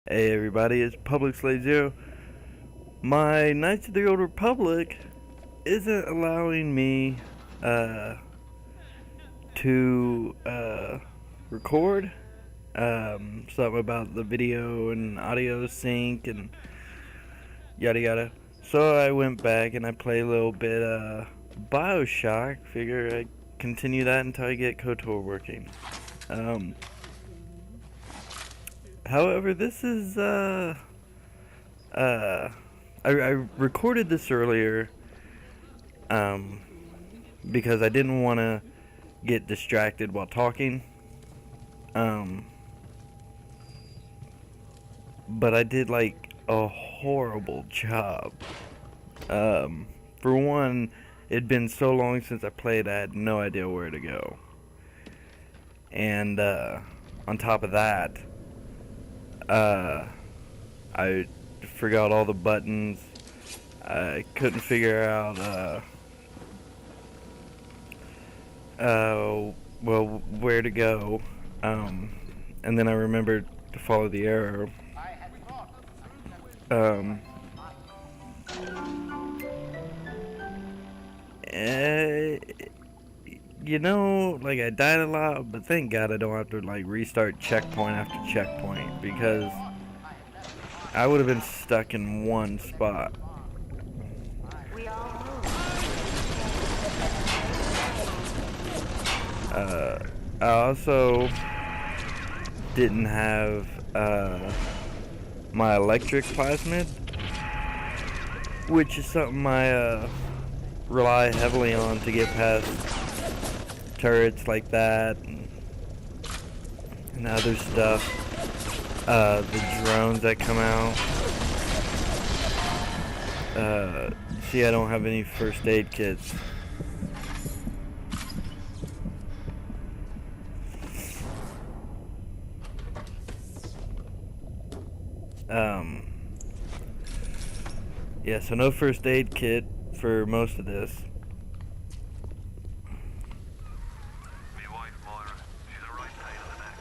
Hey everybody, it's PublicSlaveZero. My Knights of the Old Republic isn't allowing me to record. Something about the video and audio sync and yada yada. So I went back and I played a little bit Bioshock. Figure I'd continue that until I get KOTOR working. However, this is I recorded this earlier because I didn't want to get distracted while talking. But I did like a horrible job. For one, it'd been so long since I played, I had no idea where to go. And on top of that, I forgot all the buttons. I couldn't figure out well, where to go. And then I remembered to follow the arrow. You know, like, I died a lot, but thank God I don't have to like restart checkpoint after checkpoint, because I would have been stuck in one spot. I also didn't have my electric plasmid, which is something I rely heavily on to get past turrets like that and other stuff. The drones that come out. See, I don't have any first aid kits. Yeah, so no first aid kit for most of this. My wife Moira, she's a right pain in the neck,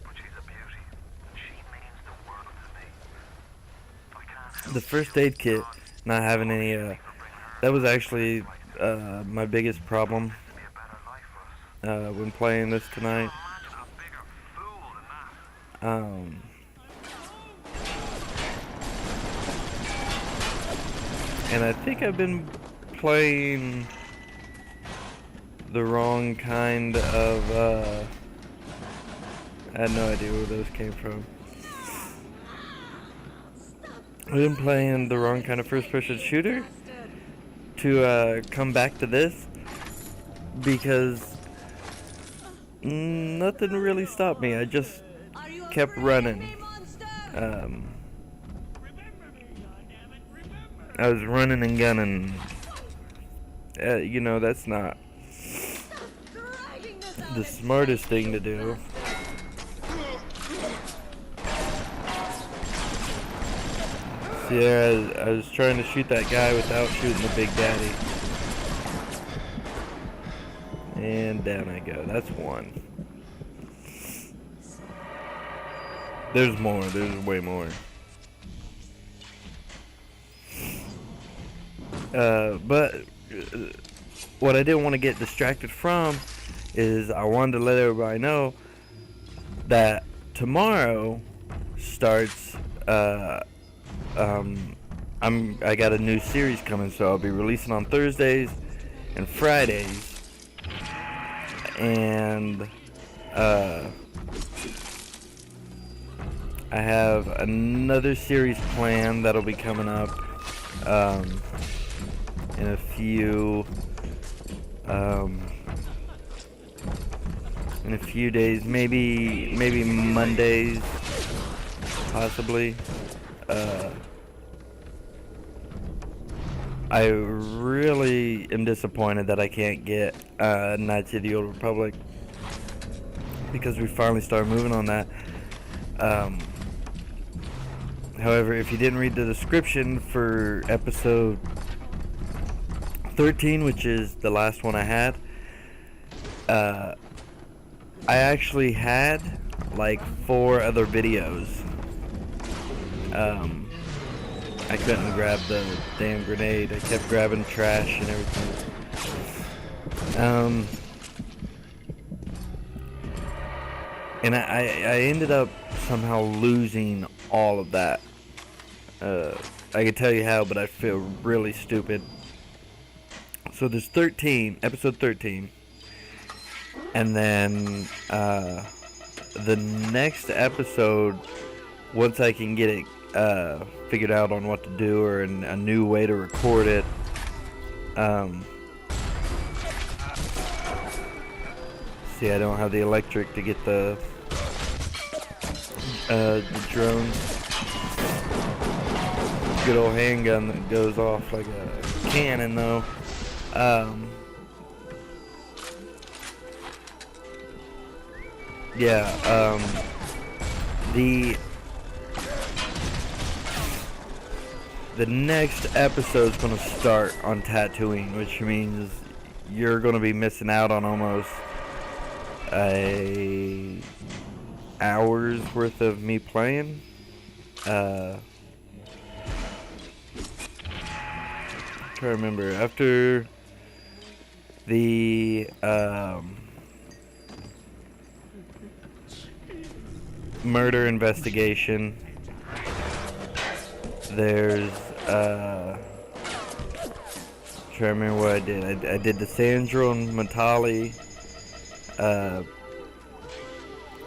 but she's a beauty. She means the world to me. I can't help The first aid kit, not having any, that was actually my biggest problem when playing this tonight. And I think I've been playing the wrong kind of, I had no idea where those came from. I've been playing the wrong kind of first-person shooter to come back to this, because nothing really stopped me. I just kept running. I was running and gunning. You know, that's not the smartest thing to do. See there, I was trying to shoot that guy without shooting the Big Daddy. And down I go. That's one. There's more. There's way more. But what I didn't want to get distracted from is I wanted to let everybody know that tomorrow starts, I got a new series coming, so I'll be releasing on Thursdays and Fridays, and I have another series planned that'll be coming up in a few days, maybe Mondays, possibly. I really am disappointed that I can't get Knights of the Old Republic, because we finally started moving on that. However, if you didn't read the description for episode 13, which is the last one I had, I actually had like 4 other videos I couldn't grab the damn grenade. I kept grabbing trash and everything. And I ended up somehow losing all of that. I could tell you how, but I feel really stupid. So there's 13, episode 13. And then the next episode, once I can get it figured out on what to do or a new way to record it, see, I don't have the electric to get the drone. Good old handgun that goes off like a cannon, though. The next episode's gonna start on Tatooine, which means you're gonna be missing out on almost a hour's worth of me playing. Try to remember after the murder investigation, there's try to remember what I did. I did the Sandro and Matali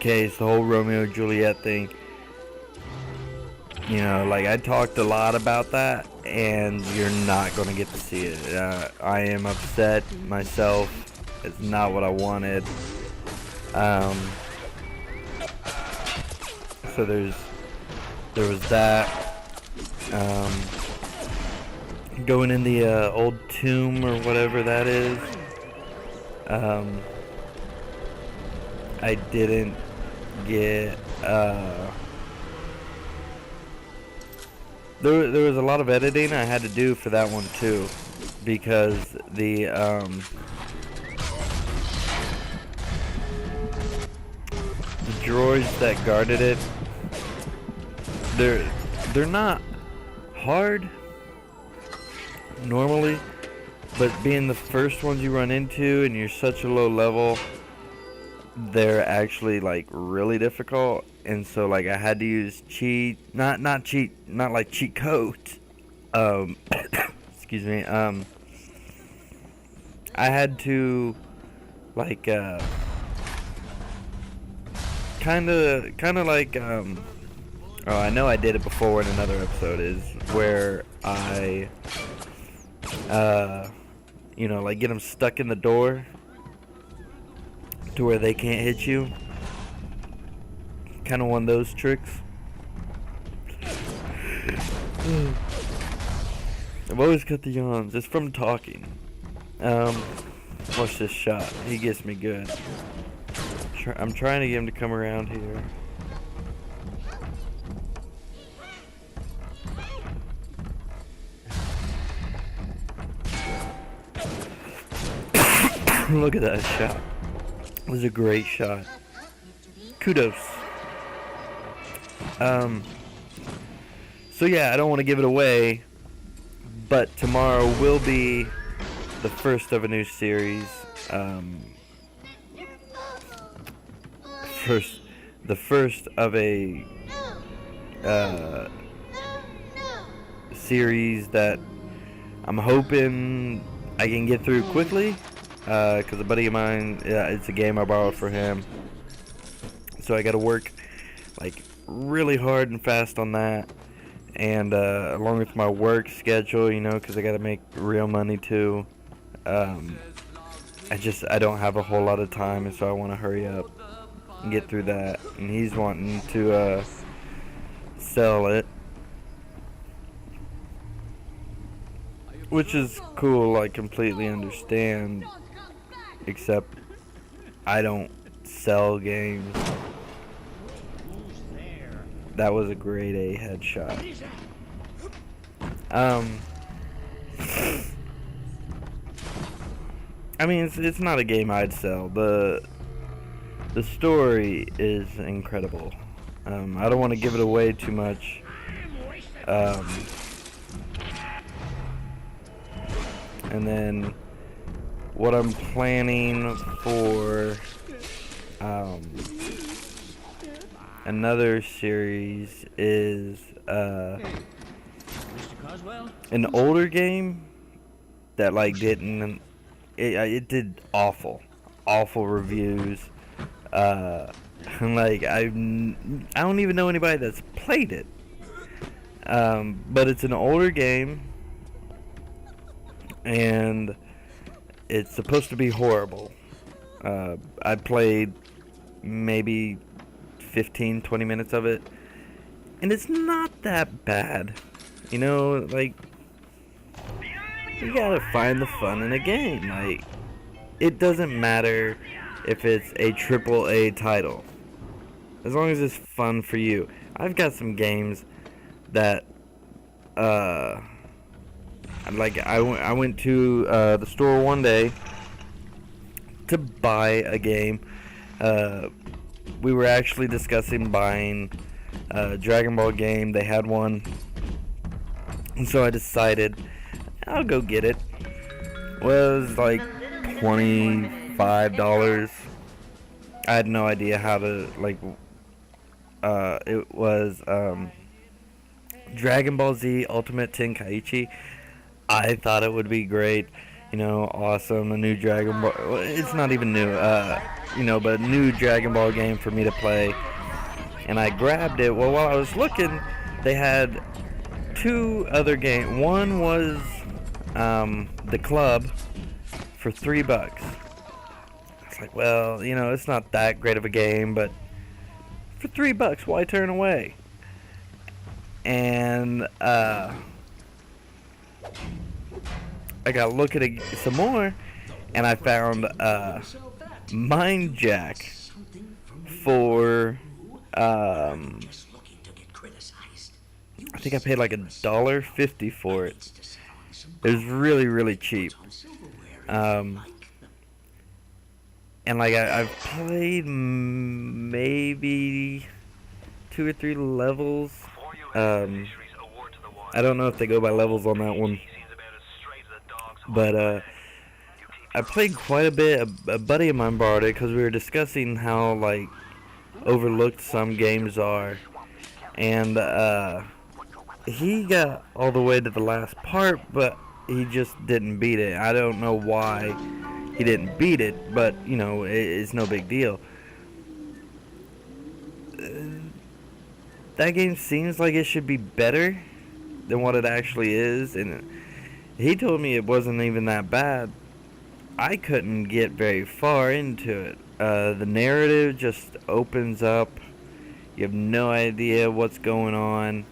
case, the whole Romeo and Juliet thing. You know, like, I talked a lot about that, and you're not going to get to see it. I am upset myself. It's not what I wanted. So there was that. Going in the old tomb or whatever that is. I didn't get there was a lot of editing I had to do for that one too, because the droids that guarded it, they're not hard normally, but being the first ones you run into and you're such a low level, they're actually like really difficult. And so like I had to use not like cheat codes. Excuse me. I had to like kind of like oh, I know I did it before in another episode, is where I you know, like get them stuck in the door to where they can't hit you. Kind of one of those tricks. I've always got the yawns. It's from talking. Watch this shot. He gets me good. I'm trying to get him to come around here. Look at that shot. It was a great shot. Kudos. So yeah, I don't want to give it away, but tomorrow will be the first of a new series. The first of a series that I'm hoping I can get through quickly, because a buddy of mine, it's a game I borrowed for him, so I got to work like really hard and fast on that, and along with my work schedule, you know, because I got to make real money too. I don't have a whole lot of time, and so I want to hurry up and get through that. And he's wanting to sell it, which is cool. I completely understand, except I don't sell games. That was a grade A headshot. I mean, it's not a game I'd sell. The story is incredible. I don't want to give it away too much, And then what I'm planning for another series is an older game that like didn't it did awful reviews. Like I don't even know anybody that's played it. But it's an older game, and it's supposed to be horrible. I played maybe 15-20 minutes of it, and it's not that bad. You know, like, you gotta find the fun in a game. Like, it doesn't matter if it's a AAA title, as long as it's fun for you. I've got some games that like I went to the store one day to buy a game. We were actually discussing buying a Dragon Ball game. They had one, and so I decided I'll go get it. Well, it was like $25. I had no idea how to, like, it was Dragon Ball Z Ultimate Tenkaichi. I thought it would be great, you know, awesome, a new Dragon Ball, well, it's not even new, you know, but a new Dragon Ball game for me to play, and I grabbed it. Well, while I was looking, they had two other games. One was The Club for $3. It's like, well, you know, it's not that great of a game, but for $3, why turn away? And I got to look at it some more, and I found Mind Jack for I think I paid like $1.50 for it. It was really, really cheap. And like I've played maybe 2 or 3 levels. I don't know if they go by levels on that one, but I played quite a bit. A buddy of mine borrowed it because we were discussing how like overlooked some games are, and he got all the way to the last part, but he just didn't beat it. I don't know why he didn't beat it, but you know, it's no big deal. That game seems like it should be better than what it actually is, and he told me it wasn't even that bad. I couldn't get very far into it. The narrative just opens up. You have no idea what's going on.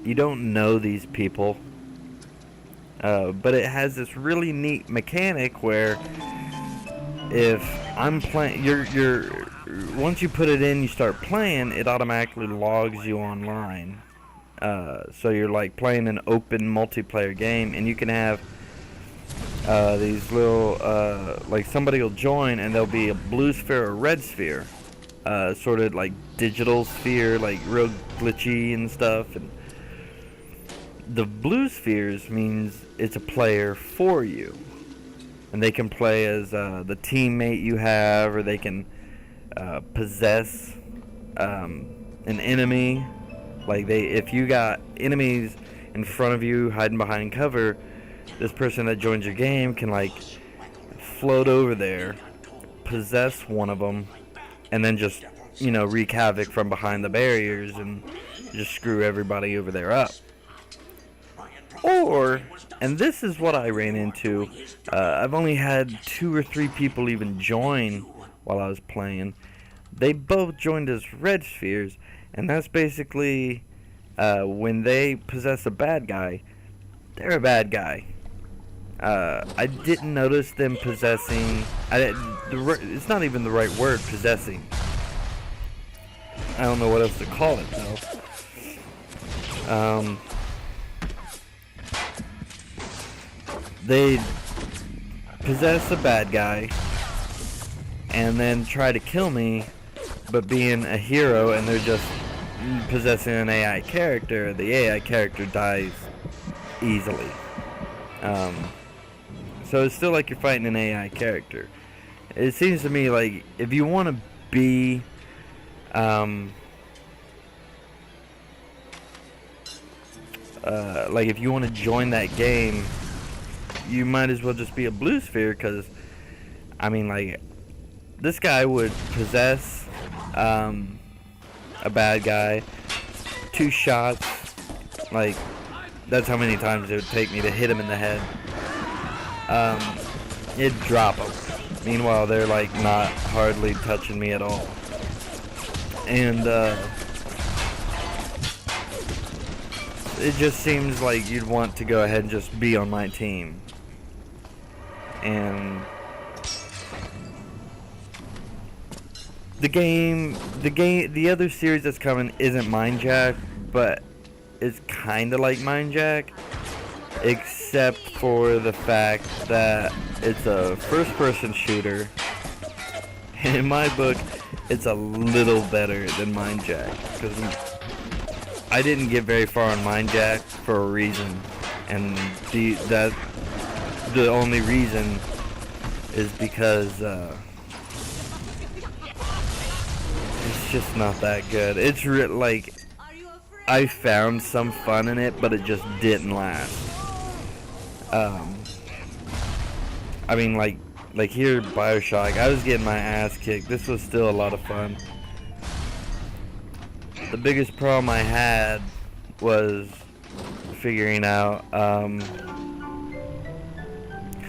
You don't know these people. But it has this really neat mechanic where if I'm playing, once you put it in, you start playing, it automatically logs you online. So you're like playing an open multiplayer game, and you can have these little, like somebody will join, and there'll be a blue sphere or red sphere, sort of like digital sphere, like real glitchy and stuff. And the blue spheres means it's a player for you, and they can play as the teammate you have, or they can possess an enemy. Like if you got enemies in front of you hiding behind cover, this person that joins your game can like float over there, possess one of them, and then just, you know, wreak havoc from behind the barriers and just screw everybody over there up. Or, and this is what I ran into, I've only had 2 or 3 people even join while I was playing. They both joined as red spheres, and that's basically when they possess a bad guy, they're a bad guy. I didn't notice them possessing, it's not even the right word, possessing. I don't know what else to call it though. They possess a bad guy and then try to kill me, but being a hero, and they're just possessing an AI character, the AI character dies easily. So it's still like you're fighting an AI character. It seems to me like if you want to be like if you want to join that game, you might as well just be a blue sphere, because I mean, like, this guy would possess a bad guy, 2 shots, like, that's how many times it would take me to hit him in the head. It'd drop him. Meanwhile, they're like not hardly touching me at all. And it just seems like you'd want to go ahead and just be on my team. And the other series that's coming isn't Mindjack, but it's kind of like Mindjack, except for the fact that it's a first-person shooter. And in my book, it's a little better than Mindjack, because I didn't get very far on Mindjack for a reason, and the only reason is because it's just not that good. It's like, I found some fun in it, but it just didn't last. I mean, like here, Bioshock, I was getting my ass kicked. This was still a lot of fun. The biggest problem I had was figuring out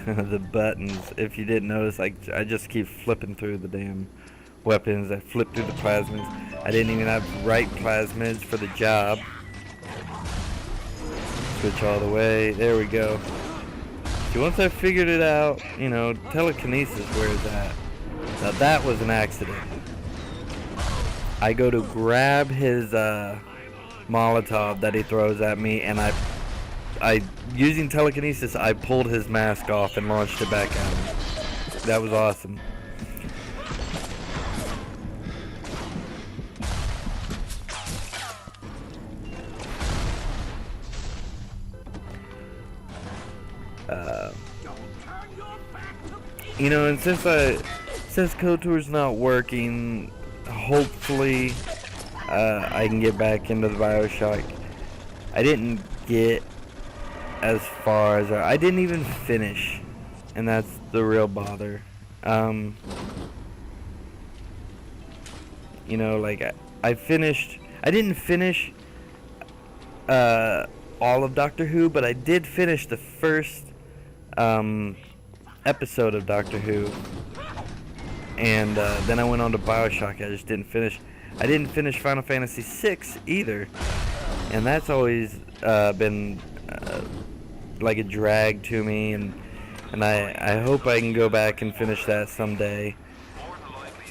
the buttons. If you didn't notice, like, I just keep flipping through the damn weapons. I flip through the plasmids. I didn't even have right plasmids for the job. Switch all the way. There we go. So once I figured it out, you know, telekinesis, where is that? Now that was an accident. I go to grab his Molotov that he throws at me, and I using telekinesis, I pulled his mask off and launched it back at him. That was awesome. You know, and since KOTOR's not working, hopefully I can get back into the Bioshock. I didn't get as far as I didn't even finish, and that's the real bother. You know, like I didn't finish all of Doctor Who, but I did finish the first episode of Doctor Who, and then I went on to Bioshock. I just didn't finish. I didn't finish Final Fantasy VI either, and that's always been like a drag to me, and I hope I can go back and finish that someday.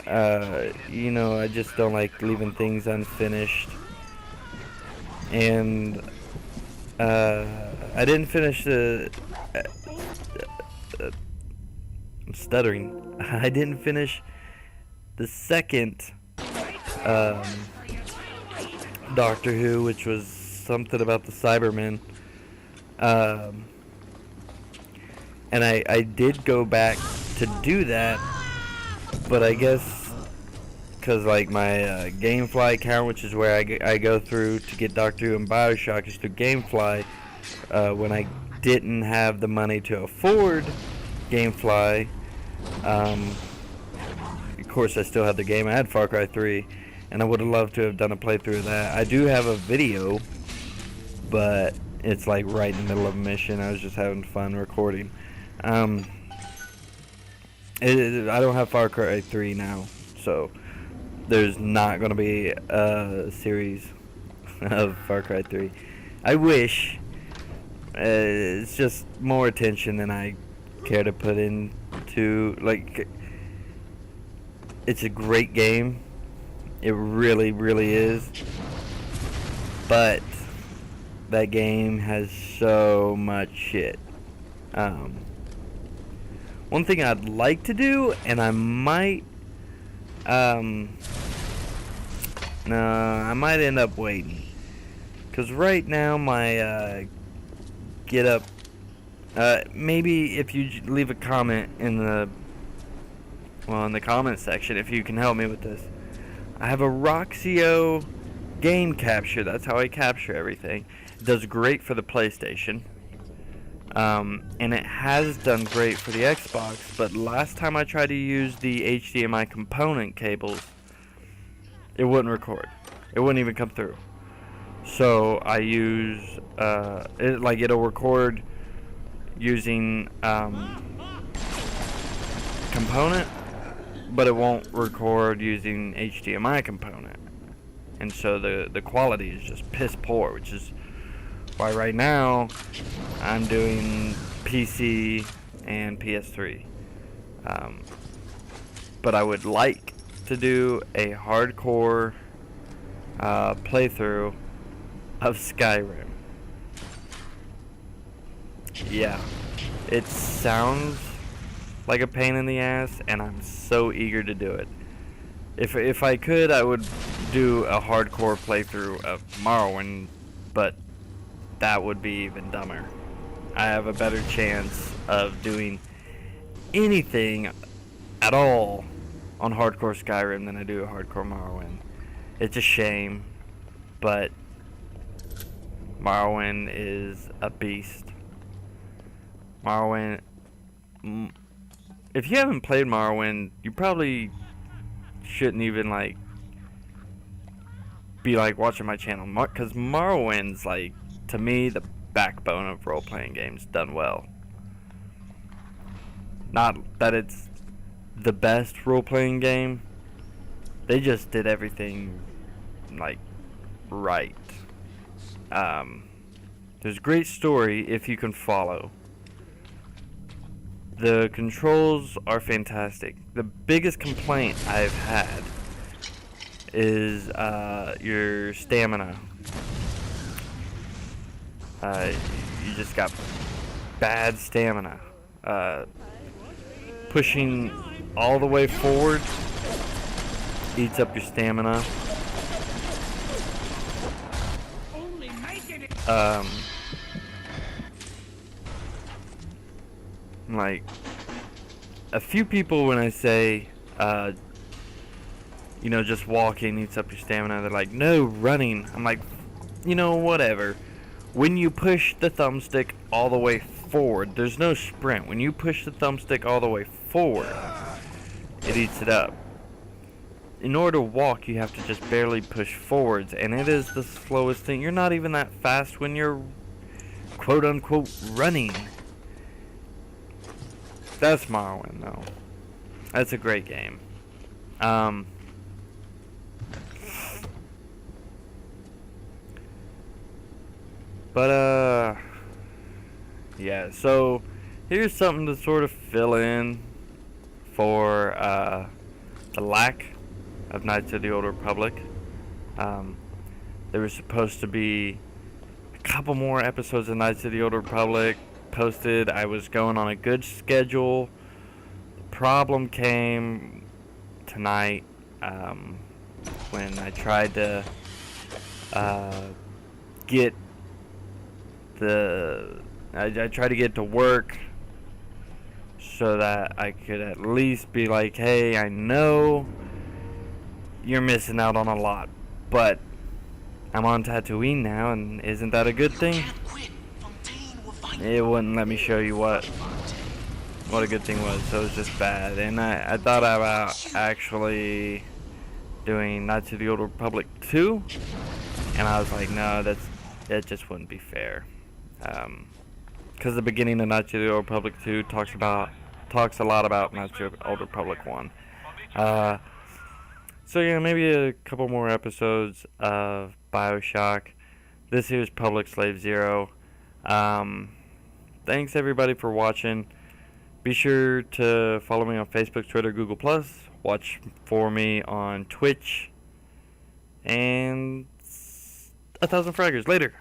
You know, I just don't like leaving things unfinished, and I didn't finish the I'm stuttering. I didn't finish the second Doctor Who, which was something about the Cybermen. And I did go back to do that, but I guess because like my Gamefly account, which is where I go through to get Doctor Who and Bioshock, is through Gamefly. When I didn't have the money to afford Gamefly, of course I still had the game. I had Far Cry 3, and I would have loved to have done a playthrough of that. I do have a video, but it's like right in the middle of a mission. I was just having fun recording. I don't have Far Cry 3 now, so there's not going to be a series of Far Cry 3. I wish. It's just more attention than I care to put into, like, it's a great game. It really, really is. But that game has so much shit. One thing I'd like to do, and I might No, I might end up waiting. Because right now my get up... maybe if you leave a comment in the... Well, in the comment section, if you can help me with this. I have a Roxio game capture. That's how I capture everything. It does great for the PlayStation. And it has done great for the Xbox, but last time I tried to use the HDMI component cables, it wouldn't record. It wouldn't even come through. So I use, it'll record using component, but it won't record using HDMI component. And so the quality is just piss poor, which is why right now I'm doing PC and PS3. But I would like to do a hardcore playthrough of Skyrim. Yeah, it sounds like a pain in the ass, and I'm so eager to do it. If I could, I would do a hardcore playthrough of Morrowind, but that would be even dumber. I have a better chance of doing anything at all on hardcore Skyrim than I do a hardcore Morrowind. It's a shame, but Morrowind is a beast. Morrowind... If you haven't played Morrowind, you probably shouldn't even, be, watching my channel. Because Morrowind's, to me, the backbone of role-playing games done well. Not that it's the best role-playing game. They just did everything, right. There's a great story if you can follow. The controls are fantastic. The biggest complaint I've had is your stamina. You just got bad stamina. Pushing all the way forward eats up your stamina. A few people, when I say, just walking eats up your stamina, they're like, no, running. I'm like, whatever. When you push the thumbstick all the way forward, there's no sprint. When you push the thumbstick all the way forward, it eats it up. In order to walk, you have to just barely push forwards, and it is the slowest thing. You're not even that fast when you're quote-unquote running. That's Morrowind, though. That's a great game. Yeah, so here's something to sort of fill in for the lack of Knights of the Old Republic. There was supposed to be a couple more episodes of Knights of the Old Republic posted. I was going on a good schedule. The problem came tonight when I tried to get I tried to get to work so that I could at least be like, hey, I know you're missing out on a lot, but I'm on Tatooine now, and isn't that a good thing? It wouldn't let me show you what a good thing was, so it was just bad. And I thought about actually doing Knights of the Old Republic 2, and I was like, no, that just wouldn't be fair. Because the beginning of Knights of the Old Republic 2 talks a lot about Knights of the Old Republic 1. So yeah, maybe a couple more episodes of Bioshock. This here is PublicSlaveZero. Thanks everybody for watching. Be sure to follow me on Facebook, Twitter, Google+. Watch for me on Twitch. And 1,000 fraggers later.